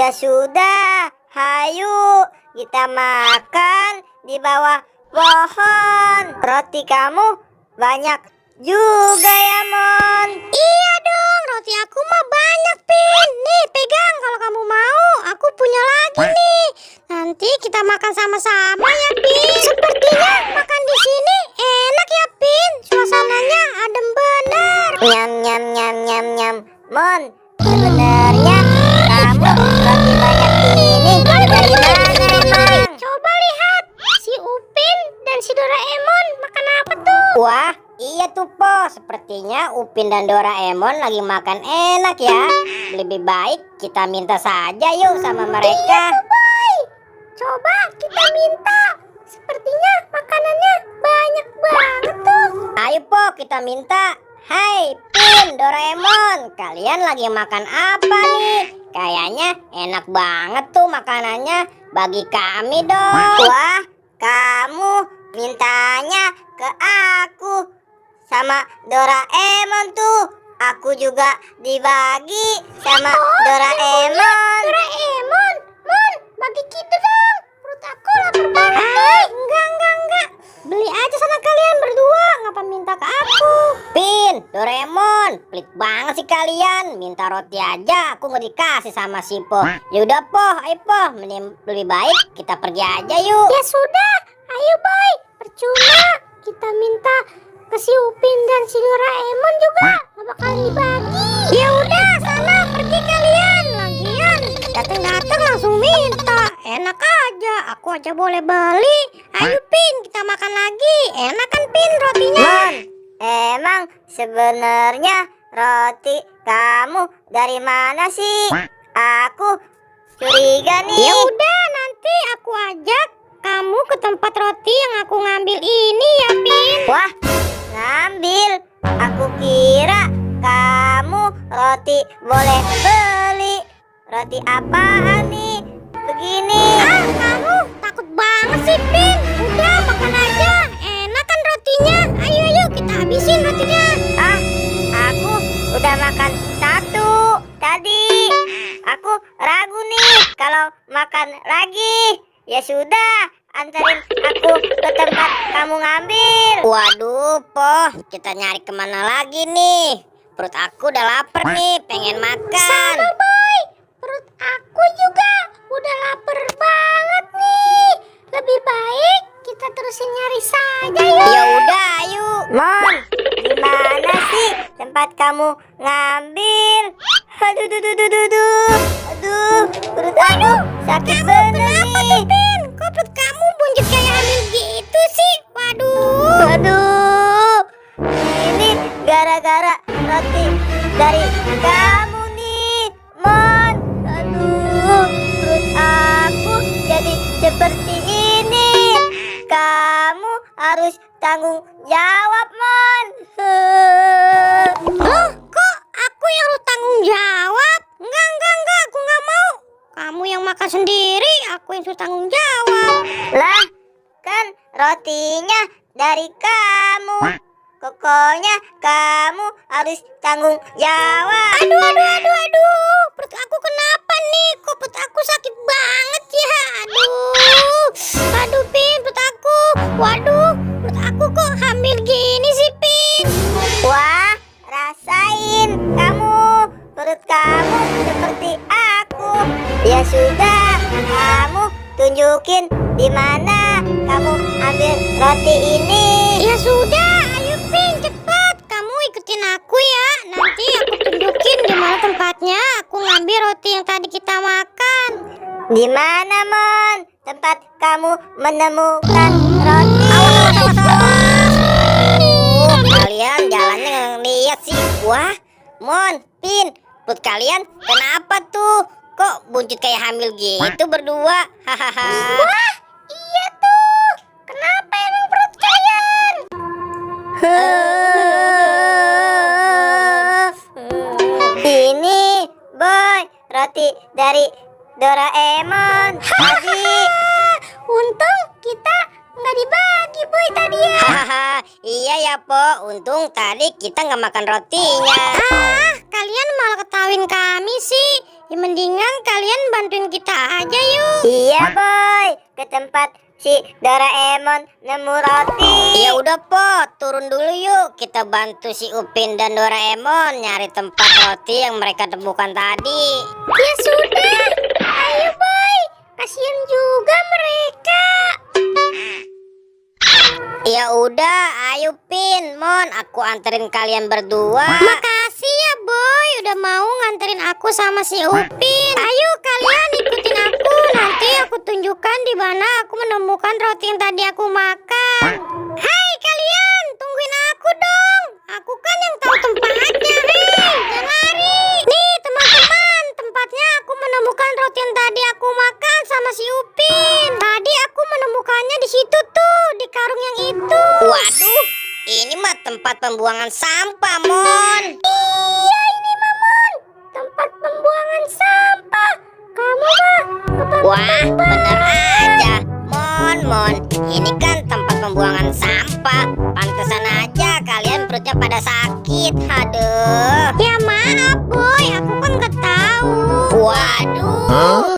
Ya sudah, hayu kita makan di bawah pohon. Roti kamu banyak juga ya, Mon. Iya dong, roti aku mah banyak, Pin. Nih, pegang kalau kamu mau. Aku punya lagi nih. Nanti kita makan sama-sama ya, Pin. Sepertinya makan di sini enak ya, Pin. Suasananya adem bener. Nyam nyam nyam nyam nyam. Mon, sebenarnya kamu roti banyak ini dari mana emang? Coba lihat, si Upin dan si Doraemon makan apa tuh? Wah, iya tuh Po. Sepertinya Upin dan Doraemon lagi makan enak ya. Lebih baik kita minta saja yuk sama mereka. Iya tuh, Boy. Coba kita minta. Sepertinya makanannya banyak banget tuh. Ayo Po, kita minta. Hai Pin, Doraemon, kalian lagi makan apa nih? Kayaknya enak banget tuh makanannya. Bagi kami dong. Wah, kamu mintanya ke aku sama Doraemon tuh. Aku juga dibagi sama Doraemon. Doraemon, Mon, bagi kita dong. Perut aku lapar banget. Enggak. Beli aja sama kalian berdua. Ngapa minta ke aku? Pin, Doraemon, pelit banget sih kalian. Minta roti aja, aku nggak dikasih sama si Po. Yaudah Po, ayo Po, lebih baik kita pergi aja yuk. Ya sudah, ayo Boy. Percuma kita minta ke si Upin dan si Doraemon juga. Gak bakal dibagi. Ya udah, sana pergi kalian. Lagian datang langsung minta. Enak aja, aku aja boleh beli. Ayo Pin, kita makan lagi. Enak kan Pin rotinya? Mon, emang sebenarnya roti kamu dari mana sih? Aku curiga nih. Ya udah, nanti aku ajak kamu ke tempat roti yang aku ngambil ini ya Pin. Wah, ngambil. Aku kira kamu roti boleh beli. Roti apaan nih? Begini. Kamu takut banget sih Pin. Udah makan aja. Enak kan rotinya. Ayo kita habisin rotinya. Aku udah makan satu tadi. Aku ragu nih kalau makan lagi. Ya sudah, anterin aku ke tempat kamu ngambil. Waduh, Po, kita nyari kemana lagi nih? Perut aku udah lapar nih, pengen makan. Sama Boy, perut aku juga udah lapar banget nih. Lebih baik kita terusin nyari saja ya. Ya udah, ayo. Mon, di mana sih tempat kamu ngambil? Aduh, perut aku sakit bener nih. Pin, kok perut kamu buncit kayak hamil gitu sih? Aduh, ini gara-gara roti dari kamu nih, Mon. Aduh, perut aku jadi seperti ini. Kamu harus tanggung jawab, Mon. Loh, kok aku yang harus tanggung jawab? Enggak, aku nggak mau. Kamu yang makan sendiri, aku yang suruh tanggung jawab. Lah, kan rotinya dari kamu. Pokoknya kamu harus tanggung jawab. Aduh, perut aku kenapa nih? Kok perut aku sakit banget ya? Aduh Pin, perut aku. Waduh, perut aku kok hamil gini sih Pin? Wah, rasain kamu. Perut kamu seperti aku. Ya sudah, kamu tunjukin di mana kamu ambil roti ini. Ya sudah, ayo Pin, cepat. Kamu ikutin aku ya. Nanti aku tunjukin di mana tempatnya aku ngambil roti yang tadi kita makan. Di mana, Mon? Tempat kamu menemukan roti. Kalian jalannya ngeliat sih. Wah, Mon, Pin, perut kalian kenapa tuh? Kok buncit kayak hamil gitu berdua? Hahaha. Wah, iya tuh. Kenapa emang perut kalian? Ini, Boy, roti dari Doraemon tadi. Untung kita nggak dibagi Boy tadi ya. Hahaha, iya ya Po, untung tadi kita nggak makan rotinya. kalian malah ketawain kami sih? Ya mendingan kalian bantuin kita aja yuk. Iya boy, ke tempat si Doraemon nemu roti. Ya udah Po, turun dulu yuk. Kita bantu si Upin dan Doraemon nyari tempat roti yang mereka temukan tadi. Ya sudah, ayo boy. Kasihan juga mereka. Ya udah, ayo Pin, Mon, aku anterin kalian berdua. Makasih ya boy, udah mau nganterin aku sama si Upin. Ayo kalian ikutin aku, nanti aku tunjukkan di mana aku menemukan roti yang tadi aku makan. Hai kalian, tungguin aku dong. Aku kan yang tahu tempatnya. Hei, jangan lari. Nih teman-teman, tempatnya aku menemukan roti yang tadi aku makan sama si Upin. Tadi aku menemukannya di situ tuh, di karung yang itu. Waduh, ini mah tempat pembuangan sampah, Mon. Iya, ini mah, Mon. Tempat pembuangan sampah. Kamu mah wah, bener aja. Mon, ini kan tempat pembuangan sampah. Pantesan aja kalian perutnya pada sakit. Aduh. Ya maaf, boy, aku kan nggak tahu. Waduh.